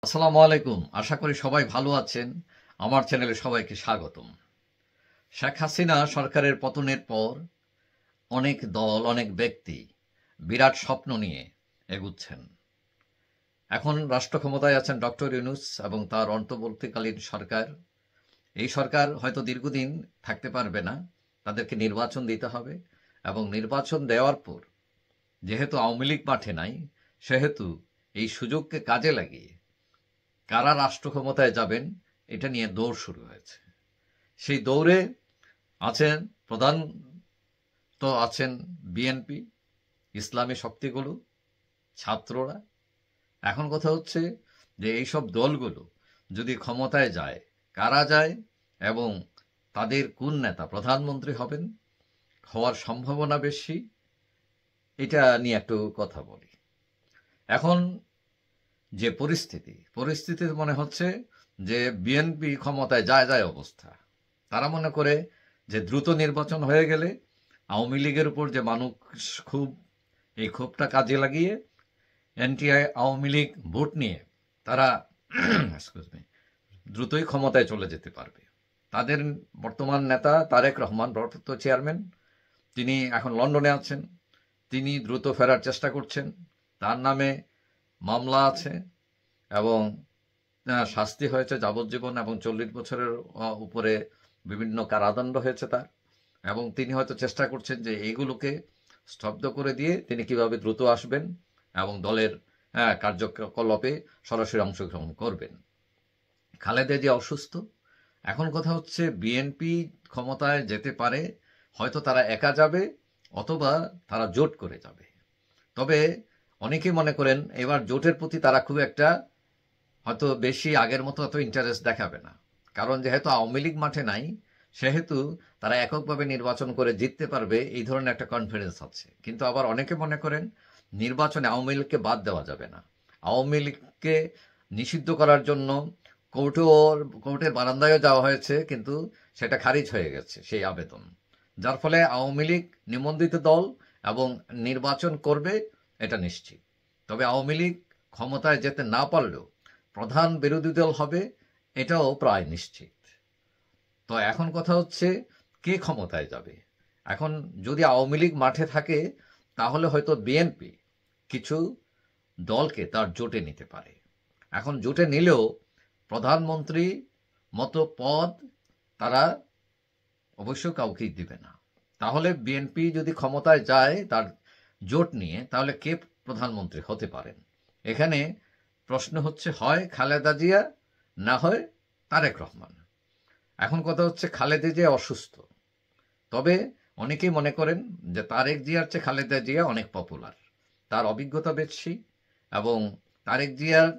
আসসালামু আলাইকুম। আশা করি সবাই ভালো আছেন। আমার চ্যানেলে সবাইকে স্বাগতম। শেখ হাসিনা সরকারের পতনের পর অনেক দল, অনেক ব্যক্তি বিরাট স্বপ্ন নিয়ে এগুচ্ছেন। এখন রাষ্ট্র ক্ষমতায় আছেন ডক্টর ইউনূস এবং তার অন্তর্বর্তীকালীন সরকার। এই সরকার হয়তো দীর্ঘদিন থাকতে পারবে না। তাদেরকে নির্বাচন দিতে হবে এবং নির্বাচন দেওয়ার পর যেহেতু আওয়ামী লীগ মাঠে নাই, সেহেতু এই সুযোগকে কাজে লাগিয়ে কারা রাষ্ট্র ক্ষমতায় যাবেন এটা নিয়ে দৌড় শুরু হয়েছে। সেই দৌড়ে আছেন প্রধান তো আছেন বিএনপি, ইসলামী শক্তিগুলো, ছাত্ররা। এখন কথা হচ্ছে যে এইসব দলগুলো যদি ক্ষমতায় যায়, কারা যায় এবং তাদের কোন নেতা প্রধানমন্ত্রী হবেন, হওয়ার সম্ভাবনা বেশি, এটা নিয়ে একটু কথা বলি। এখন যে পরিস্থিতি মনে হচ্ছে যে বিএনপি ক্ষমতায় যায় অবস্থা। তারা মনে করে যে দ্রুত নির্বাচন হয়ে গেলে আওয়ামী লীগের উপর যে মানুষ ক্ষোভ, এই ক্ষোভটা কাজে লাগিয়ে অ্যান্টি আওয়ামী লীগ ভোট নিয়ে তারা দ্রুতই ক্ষমতায় চলে যেতে পারবে। তাদের বর্তমান নেতা তারেক রহমান, ভারপ্রাপ্ত চেয়ারম্যান, তিনি এখন লন্ডনে আছেন। তিনি দ্রুত ফেরার চেষ্টা করছেন। তার নামে মামলা আছে এবং শাস্তি হয়েছে যাবজ্জীবন এবং 40 বছরের উপরে বিভিন্ন কারাদণ্ড হয়েছে তার। এবং তিনি হয়তো চেষ্টা করছেন যে এইগুলোকে স্তব্ধ করে দিয়ে তিনি কিভাবে দ্রুত আসবেন এবং দলের কার্যকলাপে সরাসরি অংশগ্রহণ করবেন। খালেদা জিয়া অসুস্থ। এখন কথা হচ্ছে বিএনপি ক্ষমতায় যেতে পারে, হয়তো তারা একা যাবে অথবা তারা জোট করে যাবে। তবে অনেকেই মনে করেন এবার জোটের প্রতি তারা খুব একটা হয়তো বেশি আগের মতো অত ইন্টারেস্ট দেখাবে না। কারণ যেহেতু আওয়ামী লীগ মাঠে নাই, সেহেতু তারা এককভাবে নির্বাচন করে জিততে পারবে, এই ধরনের একটা কনফিডেন্স আছে। কিন্তু আবার অনেকে মনে করেন নির্বাচনে আওয়ামী লীগকে বাদ দেওয়া যাবে না। আওয়ামী লীগকে নিষিদ্ধ করার জন্য কোর্টের বারান্দায়ও যাওয়া হয়েছে, কিন্তু সেটা খারিজ হয়ে গেছে সেই আবেদন। যার ফলে আওয়ামী লীগ নিবন্ধিত দল এবং নির্বাচন করবে এটা নিশ্চিত। তবে আওয়ামী লীগ ক্ষমতায় যেতে না পারলেও প্রধান বিরোধী দল হবে, এটাও প্রায় নিশ্চিত। তো এখন কথা হচ্ছে কে ক্ষমতায় যাবে। এখন যদি আওয়ামী লীগ মাঠে থাকে তাহলে হয়তো বিএনপি কিছু দলকে তার জোটে নিতে পারে। এখন জোটে নিলেও প্রধানমন্ত্রী মতো পদ তারা অবশ্য কাউকেই দিবে না। তাহলে বিএনপি যদি ক্ষমতায় যায় তার জোট নিয়ে, তাহলে কে প্রধানমন্ত্রী হতে পারেন? এখানে প্রশ্ন হচ্ছে হয় খালেদা জিয়া, না হয় তারেক রহমান। এখন কথা হচ্ছে খালেদা জিয়া অসুস্থ, তবে অনেকেই মনে করেন যে তারেক জিয়ার চেয়ে খালেদা জিয়া অনেক পপুলার, তার অভিজ্ঞতা বেশি এবং তারেক জিয়ার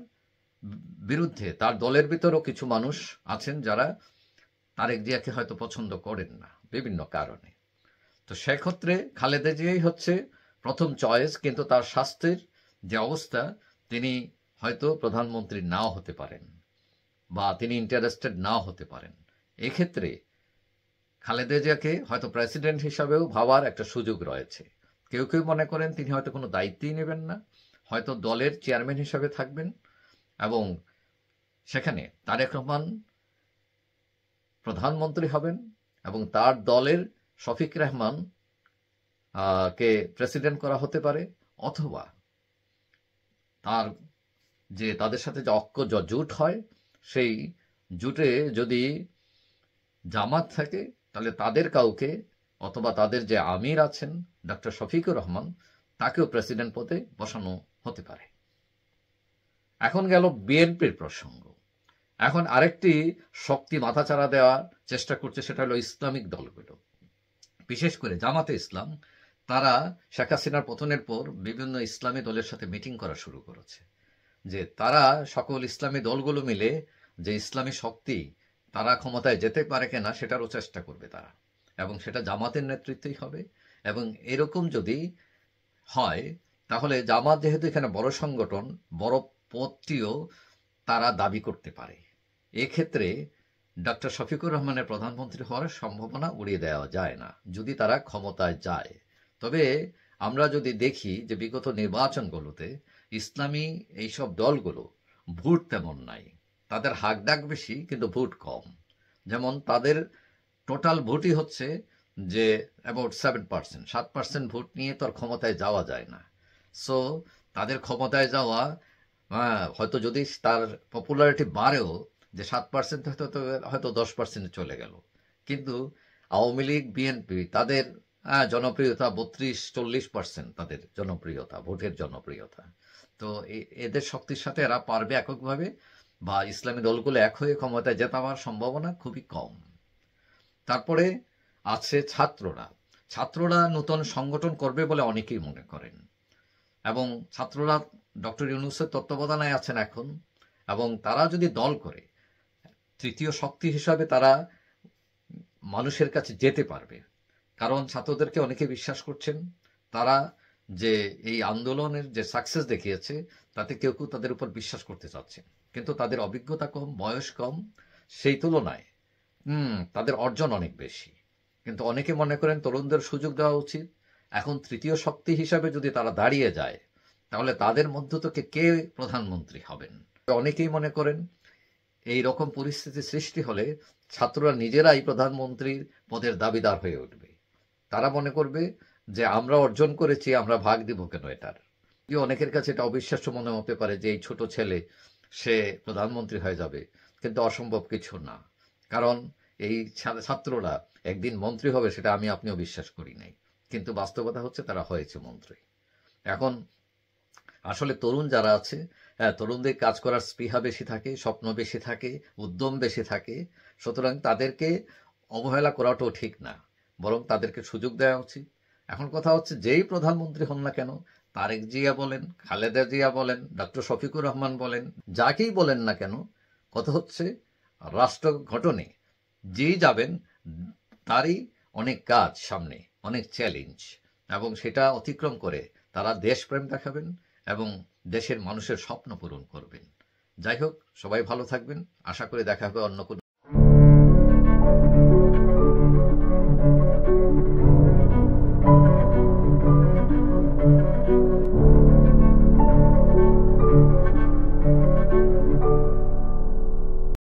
বিরুদ্ধে তার দলের ভিতরও কিছু মানুষ আছেন যারা তারেক জিয়াকে হয়তো পছন্দ করেন না বিভিন্ন কারণে। তো সেক্ষেত্রে খালেদা জিয়াই হচ্ছে প্রথম চয়েস, কিন্তু তার স্বাস্থ্যের যে অবস্থা, তিনি হয়তো প্রধানমন্ত্রী নাও হতে পারেন বা তিনি ইন্টারেস্টেড নাও হতে পারেন। এক্ষেত্রে খালেদা জিয়াকে হয়তো প্রেসিডেন্ট হিসাবেও ভাবার একটা সুযোগ রয়েছে। কেউ কেউ মনে করেন তিনি হয়তো কোনো দায়িত্বই নেবেন না, হয়তো দলের চেয়ারম্যান হিসাবে থাকবেন এবং সেখানে তারেক রহমান প্রধানমন্ত্রী হবেন এবং তার দলের শফিক রেহমান কে প্রেসিডেন্ট করা হতে পারে। অথবা তার যে তাদের সাথে যে জোট হয়, সেই জোটে যদি জামাত থাকে তাহলে তাদের কাউকে, অথবা তাদের যে আমির আছেন ডক্টর শফিকুর রহমান, তাকেও প্রেসিডেন্ট পদে বসানো হতে পারে। এখন গেল বিএনপির প্রসঙ্গ। এখন আরেকটি শক্তি মাথাচাড়া দেওয়ার চেষ্টা করছে, সেটা হলো ইসলামিক দলগুলো, বিশেষ করে জামাতে ইসলাম। তারা শেখ হাসিনার পতনের পর বিভিন্ন ইসলামী দলের সাথে মিটিং করা শুরু করেছে, যে তারা সকল ইসলামী দলগুলো মিলে যে ইসলামী শক্তি তারা ক্ষমতায় যেতে পারে কিনা সেটারও চেষ্টা করবে তারা, এবং সেটা জামাতের নেতৃত্বেই হবে। এবং এরকম যদি হয় তাহলে জামাত যেহেতু এখানে বড় সংগঠন, বড় পদটিও তারা দাবি করতে পারে। এক্ষেত্রে ডক্টর শফিকুর রহমানের প্রধানমন্ত্রী হওয়ার সম্ভাবনা উড়িয়ে দেওয়া যায় না যদি তারা ক্ষমতায় যায়। তবে আমরা যদি দেখি যে বিগত নির্বাচনগুলোতে ইসলামী এইসব দলগুলো ভোট তেমন নাই। তাদের হাক ডাক বেশি কিন্তু ভোট কম। যেমন তাদের টোটাল ভোটই হচ্ছে যে অ্যাবাউট 7%, 7% ভোট নিয়ে তো আর ক্ষমতায় যাওয়া যায় না। সো তাদের ক্ষমতায় যাওয়া, হয়তো যদি তার পপুলারিটি বাড়েও, যে 7% হয়তো 10% চলে গেল। কিন্তু আওয়ামী লীগ, বিএনপি তাদের জনপ্রিয়তা 32-40% তাদের জনপ্রিয়তা, ভোটের জনপ্রিয়তা। তো এদের শক্তির সাথে এরা পারবে এককভাবে বা ইসলামী দলগুলো এক হয়ে ক্ষমতায় জেতাবার সম্ভাবনা খুবই কম। তারপরে আছে ছাত্ররা। ছাত্ররা নতুন সংগঠন করবে বলে অনেকেই মনে করেন, এবং ছাত্ররা ডক্টর ইউনূসের তত্ত্বাবধানে আছেন এখন, এবং তারা যদি দল করে তৃতীয় শক্তি হিসাবে তারা মানুষের কাছে যেতে পারবে। কারণ ছাত্রদেরকে অনেকে বিশ্বাস করছেন, তারা যে এই আন্দোলনের যে সাকসেস দেখিয়েছে তাতে কেউ কেউ তাদের উপর বিশ্বাস করতে চাচ্ছেন, কিন্তু তাদের অভিজ্ঞতা কম, বয়স কম, সেই তুলনায় তাদের অর্জন অনেক বেশি। কিন্তু অনেকে মনে করেন তরুণদের সুযোগ দেওয়া উচিত। এখন তৃতীয় শক্তি হিসাবে যদি তারা দাঁড়িয়ে যায়, তাহলে তাদের মধ্য থেকে কে প্রধানমন্ত্রী হবেন? অনেকেই মনে করেন এই রকম পরিস্থিতি সৃষ্টি হলে ছাত্ররা নিজেরাই প্রধানমন্ত্রীর পদের দাবিদার হয়ে উঠবে। তারা মনে করবে যে আমরা অর্জন করেছি, আমরা ভাগ দিব কেন এটার। অনেকের কাছে এটা অবিশ্বাস্য মনে হতে পারে যে এই ছোট ছেলে সে প্রধানমন্ত্রী হয়ে যাবে, কিন্তু অসম্ভব কিছু না। কারণ এই ছাত্ররা একদিন মন্ত্রী হবে সেটা আমি আপনিও বিশ্বাস করি নাই, কিন্তু বাস্তবতা হচ্ছে তারা হয়েছে মন্ত্রী। এখন আসলে তরুণ যারা আছে, তরুণদের কাজ করার স্পৃহা বেশি থাকে, স্বপ্ন বেশি থাকে, উদ্যম বেশি থাকে। সুতরাং তাদেরকে অবহেলা করাটাও ঠিক না, বরং তাদেরকে সুযোগ দেওয়া উচিত। এখন কথা হচ্ছে যেই প্রধানমন্ত্রী হন না কেন, তারেক জিয়া বলেন, খালেদা জিয়া বলেন, ডক্টর শফিকুর রহমান বলেন, যাকেই বলেন না কেন, কথা হচ্ছে রাষ্ট্র গঠনে যেই যাবেন তারই অনেক কাজ সামনে, অনেক চ্যালেঞ্জ, এবং সেটা অতিক্রম করে তারা দেশপ্রেম দেখাবেন এবং দেশের মানুষের স্বপ্ন পূরণ করবেন। যাই হোক, সবাই ভালো থাকবেন। আশা করি দেখা হবে অন্য কোনো